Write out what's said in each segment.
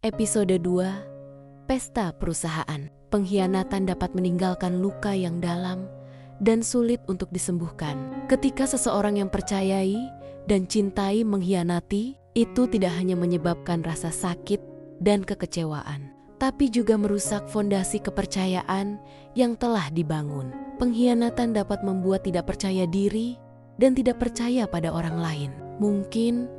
Episode 2, Pesta Perusahaan. Pengkhianatan dapat meninggalkan luka yang dalam dan sulit untuk disembuhkan. Ketika seseorang yang percayai dan cintai mengkhianati, itu tidak hanya menyebabkan rasa sakit dan kekecewaan, tapi juga merusak fondasi kepercayaan yang telah dibangun. Pengkhianatan dapat membuat tidak percaya diri dan tidak percaya pada orang lain. Mungkin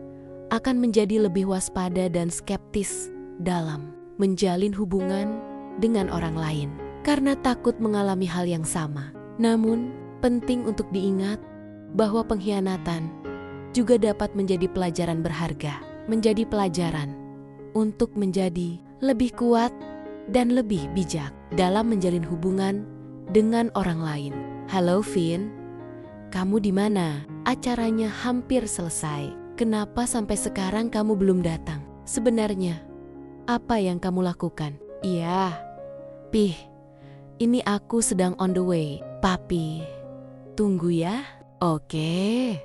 akan menjadi lebih waspada dan skeptis dalam menjalin hubungan dengan orang lain karena takut mengalami hal yang sama. Namun, penting untuk diingat bahwa pengkhianatan juga dapat menjadi pelajaran berharga, menjadi pelajaran untuk menjadi lebih kuat dan lebih bijak dalam menjalin hubungan dengan orang lain. Halo Vin, kamu di mana? Acaranya hampir selesai. Kenapa sampai sekarang kamu belum datang? Sebenarnya, apa yang kamu lakukan? Iya, Pih, ini aku sedang on the way. Papi, tunggu ya. Oke,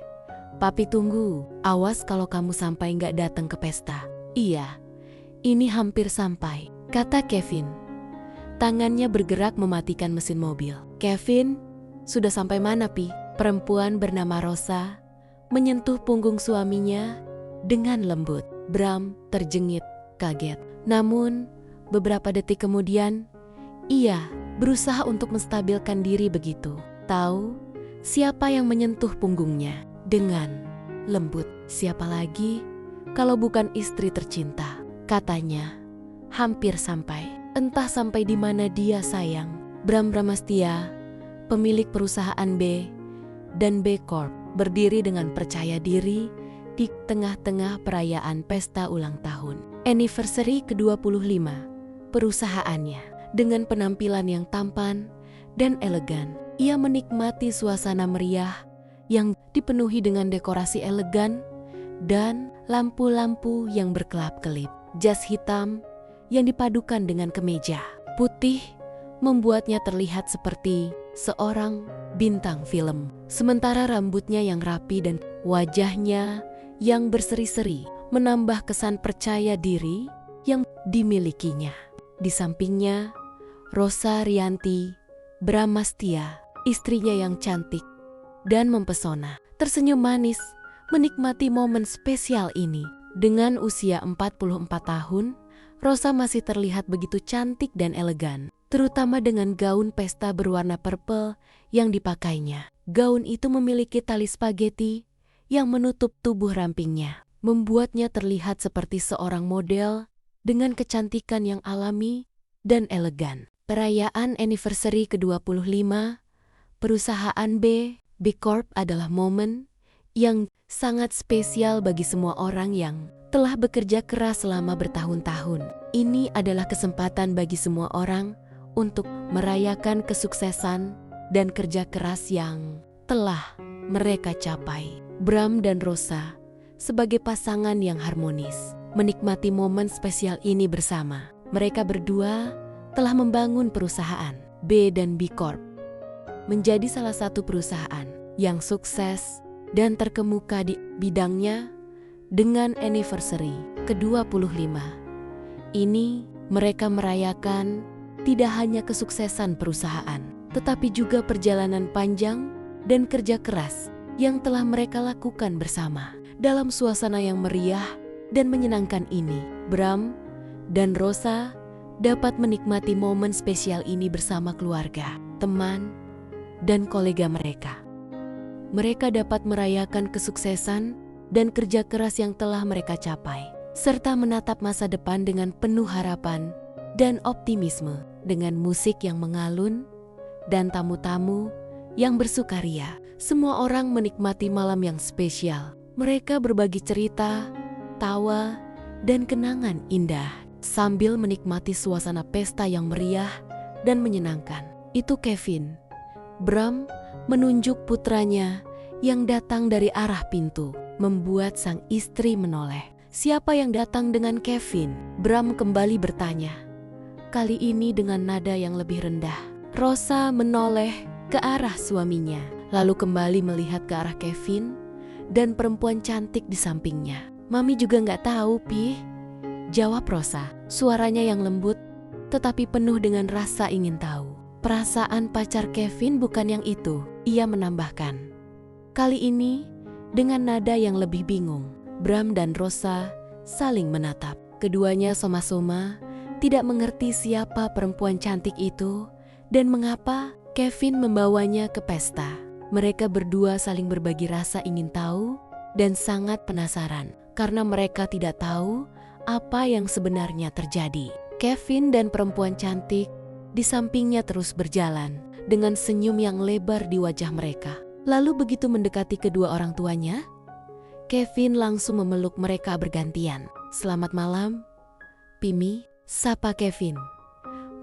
Papi tunggu. Awas kalau kamu sampai nggak datang ke pesta. Iya, ini hampir sampai, kata Kevin. Tangannya bergerak mematikan mesin mobil. Kevin, sudah sampai mana, Pi? Perempuan bernama Rosa menyentuh punggung suaminya dengan lembut. Bram terjengit, kaget. Namun, beberapa detik kemudian, ia berusaha untuk menstabilkan diri begitu. Tahu siapa yang menyentuh punggungnya dengan lembut. Siapa lagi kalau bukan istri tercinta? Katanya, hampir sampai. Entah sampai di mana dia sayang. Bram Bramastia, pemilik perusahaan B dan B Corp, berdiri dengan percaya diri di tengah-tengah perayaan pesta ulang tahun anniversary ke-25 perusahaannya. Dengan penampilan yang tampan dan elegan, ia menikmati suasana meriah yang dipenuhi dengan dekorasi elegan dan lampu-lampu yang berkelap-kelip. Jas hitam yang dipadukan dengan kemeja putih membuatnya terlihat seperti seorang bintang film. Sementara rambutnya yang rapi dan wajahnya yang berseri-seri menambah kesan percaya diri yang dimilikinya. Di sampingnya, Rosa Rianti Bramastia, istrinya yang cantik dan mempesona, tersenyum manis menikmati momen spesial ini. Dengan usia 44 tahun, Rosa masih terlihat begitu cantik dan elegan, terutama dengan gaun pesta berwarna purple yang dipakainya. Gaun itu memiliki tali spaghetti yang menutup tubuh rampingnya, membuatnya terlihat seperti seorang model dengan kecantikan yang alami dan elegan. Perayaan anniversary ke-25 perusahaan B Corp adalah momen yang sangat spesial bagi semua orang yang telah bekerja keras selama bertahun-tahun. Ini adalah kesempatan bagi semua orang untuk merayakan kesuksesan dan kerja keras yang telah mereka capai. Bram dan Rosa sebagai pasangan yang harmonis menikmati momen spesial ini bersama. Mereka berdua telah membangun perusahaan B dan B Corp menjadi salah satu perusahaan yang sukses dan terkemuka di bidangnya. Dengan anniversary ke-25 ini, mereka merayakan tidak hanya kesuksesan perusahaan, tetapi juga perjalanan panjang dan kerja keras yang telah mereka lakukan bersama. Dalam suasana yang meriah dan menyenangkan ini, Bram dan Rosa dapat menikmati momen spesial ini bersama keluarga, teman, dan kolega mereka. Mereka dapat merayakan kesuksesan dan kerja keras yang telah mereka capai, serta menatap masa depan dengan penuh harapan dan optimisme. Dengan musik yang mengalun dan tamu-tamu yang bersukaria, semua orang menikmati malam yang spesial. Mereka berbagi cerita, tawa, dan kenangan indah sambil menikmati suasana pesta yang meriah dan menyenangkan. Itu Kevin. Bram menunjuk putranya yang datang dari arah pintu, membuat sang istri menoleh. Siapa yang datang dengan Kevin? Bram kembali bertanya, kali ini dengan nada yang lebih rendah. Rosa menoleh ke arah suaminya, lalu kembali melihat ke arah Kevin dan perempuan cantik di sampingnya. Mami juga nggak tahu, Pih. jawab Rosa. Suaranya yang lembut, tetapi penuh dengan rasa ingin tahu. Perasaan pacar Kevin bukan yang itu, ia menambahkan. Kali ini, dengan nada yang lebih bingung, Bram dan Rosa saling menatap. Keduanya soma-soma, tidak mengerti siapa perempuan cantik itu dan mengapa Kevin membawanya ke pesta. Mereka berdua saling berbagi rasa ingin tahu dan sangat penasaran karena mereka tidak tahu apa yang sebenarnya terjadi. Kevin dan perempuan cantik di sampingnya terus berjalan dengan senyum yang lebar di wajah mereka. Lalu begitu mendekati kedua orang tuanya, Kevin langsung memeluk mereka bergantian. "Selamat malam, Pimi," sapa Kevin,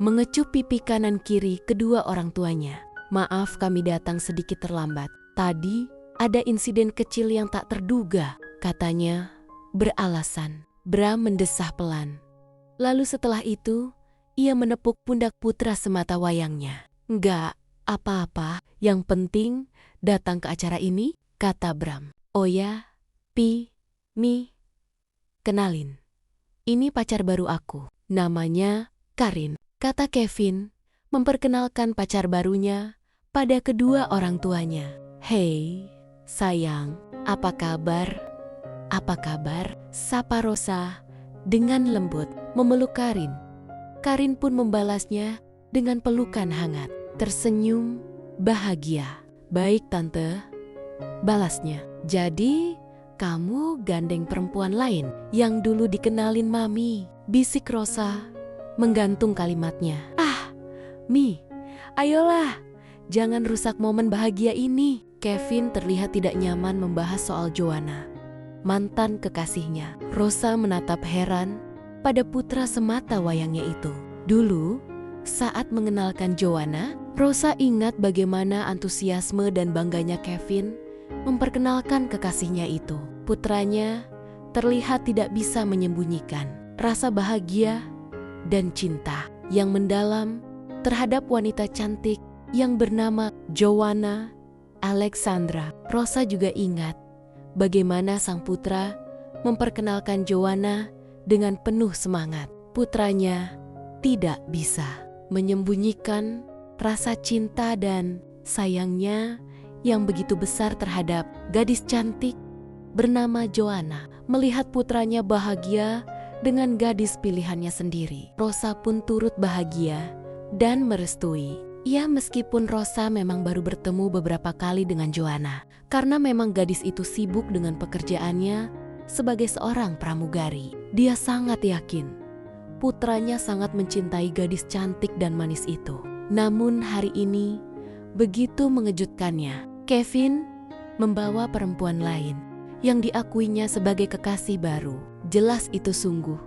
mengecup pipi kanan kiri kedua orang tuanya. "Maaf kami datang sedikit terlambat. Tadi ada insiden kecil yang tak terduga," katanya beralasan. Bram mendesah pelan. Lalu setelah itu, ia menepuk pundak putra semata wayangnya. "Enggak apa-apa, yang penting datang ke acara ini," kata Bram. "Oh ya, Mi, kenalin. Ini pacar baru aku, namanya Karin," kata Kevin, memperkenalkan pacar barunya pada kedua orang tuanya. "Hei, sayang, apa kabar?" "Apa kabar?" sapa Rosa dengan lembut, memeluk Karin. Karin pun membalasnya dengan pelukan hangat, tersenyum bahagia. "Baik tante," balasnya. "Jadi, kamu gandeng perempuan lain yang dulu dikenalin Mami," bisik Rosa, menggantung kalimatnya. "Ah, Mi, ayolah, jangan rusak momen bahagia ini." Kevin terlihat tidak nyaman membahas soal Joanna, mantan kekasihnya. Rosa menatap heran pada putra semata wayangnya itu. Dulu, saat mengenalkan Joanna, Rosa ingat bagaimana antusiasme dan bangganya Kevin memperkenalkan kekasihnya itu. Putranya terlihat tidak bisa menyembunyikan rasa bahagia dan cinta yang mendalam terhadap wanita cantik yang bernama Joanna Alexandra. Rosa juga ingat bagaimana sang putra memperkenalkan Joanna dengan penuh semangat. Putranya tidak bisa menyembunyikan rasa cinta dan sayangnya yang begitu besar terhadap gadis cantik bernama Joanna. Melihat putranya bahagia dengan gadis pilihannya sendiri, Rosa pun turut bahagia dan merestui. Ya, meskipun Rosa memang baru bertemu beberapa kali dengan Joanna, karena memang gadis itu sibuk dengan pekerjaannya sebagai seorang pramugari. Dia sangat yakin putranya sangat mencintai gadis cantik dan manis itu. Namun hari ini begitu mengejutkannya. Kevin membawa perempuan lain yang diakuinya sebagai kekasih baru. Jelas itu sungguh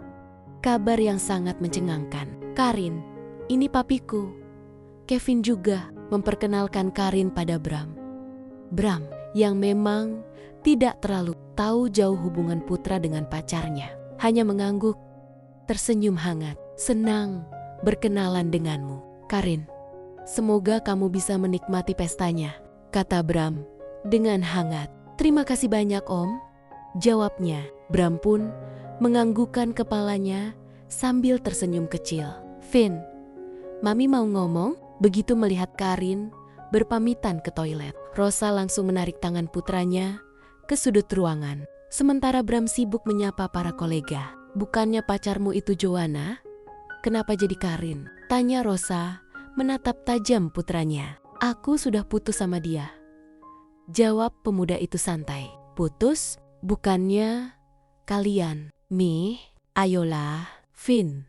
kabar yang sangat mencengangkan. "Karin, ini papiku." Kevin juga memperkenalkan Karin pada Bram. Bram yang memang tidak terlalu tahu jauh hubungan putra dengan pacarnya, hanya mengangguk, tersenyum hangat. "Senang berkenalan denganmu, Karin. Semoga kamu bisa menikmati pestanya," kata Bram dengan hangat. "Terima kasih banyak, Om," jawabnya. Bram pun menganggukkan kepalanya sambil tersenyum kecil. "Vin, Mami mau ngomong." Begitu melihat Karin berpamitan ke toilet, Rosa langsung menarik tangan putranya ke sudut ruangan. Sementara Bram sibuk menyapa para kolega. "Bukannya pacarmu itu Joanna? Kenapa jadi Karin?" tanya Rosa menatap tajam putranya. "Aku sudah putus sama dia," jawab pemuda itu santai. "Putus? Bukannya kalian?" "Mi, ayolah, Vin.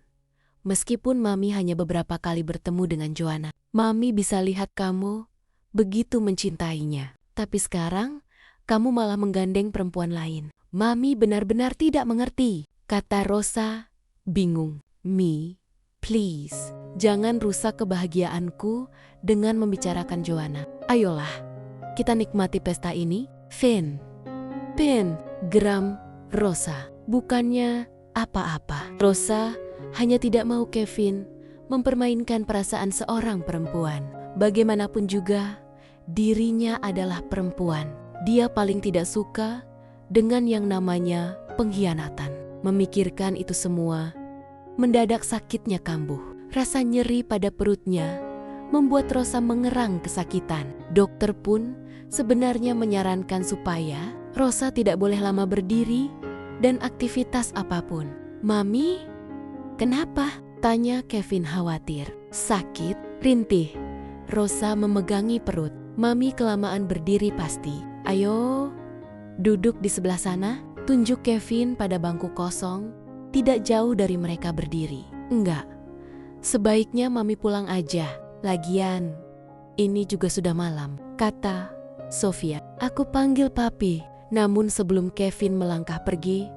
Meskipun Mami hanya beberapa kali bertemu dengan Joanna, Mami bisa lihat kamu begitu mencintainya. Tapi sekarang, kamu malah menggandeng perempuan lain. Mami benar-benar tidak mengerti," kata Rosa, bingung. "Mi, please, jangan rusak kebahagiaanku dengan membicarakan Joanna. Ayolah, kita nikmati pesta ini." "Vin, geram Rosa. Bukannya apa-apa." Rosa hanya tidak mau Kevin mempermainkan perasaan seorang perempuan. Bagaimanapun juga, dirinya adalah perempuan. Dia paling tidak suka dengan yang namanya pengkhianatan. Memikirkan itu semua, mendadak sakitnya kambuh. Rasa nyeri pada perutnya membuat Rosa mengerang kesakitan. Dokter pun sebenarnya menyarankan supaya Rosa tidak boleh lama berdiri dan aktivitas apapun. "Mami, kenapa?" tanya Kevin khawatir. "Sakit?" rintih Rosa memegangi perut. "Mami kelamaan berdiri pasti. Ayo, duduk di sebelah sana." Tunjuk Kevin pada bangku kosong, tidak jauh dari mereka berdiri. "Enggak, sebaiknya Mami pulang aja. Lagian, ini juga sudah malam," kata Sofia. "Aku panggil Papi." Namun sebelum Kevin melangkah pergi,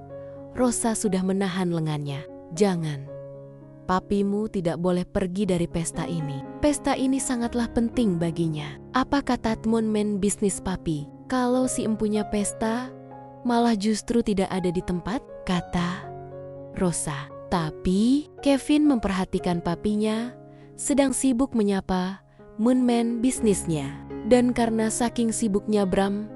Rosa sudah menahan lengannya. "Jangan. Papimu tidak boleh pergi dari pesta ini. Pesta ini sangatlah penting baginya." "Apa kata teman bisnis Papi? Kalau si empunya pesta, malah justru tidak ada di tempat?" kata Rosa. Tapi Kevin memperhatikan papinya sedang sibuk menyapa moonman bisnisnya. Dan karena saking sibuknya Bram,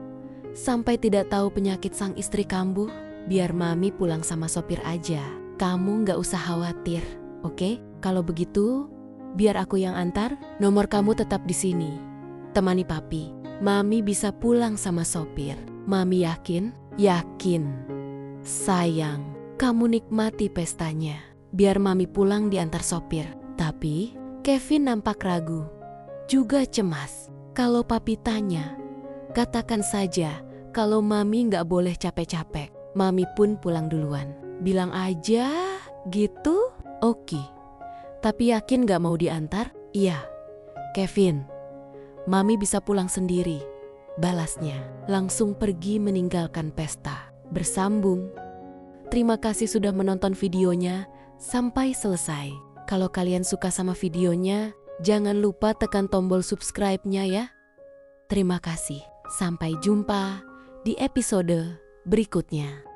sampai tidak tahu penyakit sang istri kambuh, "Biar Mami pulang sama sopir aja. Kamu gak usah khawatir, oke? Kalau begitu, biar aku yang antar. Nomor kamu tetap di sini. Temani Papi. Mami bisa pulang sama sopir. Mami yakin?" "Yakin. Sayang, kamu nikmati pestanya. Biar Mami pulang diantar sopir." Tapi Kevin nampak ragu, juga cemas. "Kalau Papi tanya, katakan saja kalau Mami gak boleh capek-capek. Mami pun pulang duluan. Bilang aja gitu." "Oke. Tapi yakin gak mau diantar?" "Iya, Kevin. Mami bisa pulang sendiri," balasnya. Langsung pergi meninggalkan pesta. Bersambung. Terima kasih sudah menonton videonya sampai selesai. Kalau kalian suka sama videonya, jangan lupa tekan tombol subscribe-nya ya. Terima kasih. Sampai jumpa di episode berikutnya.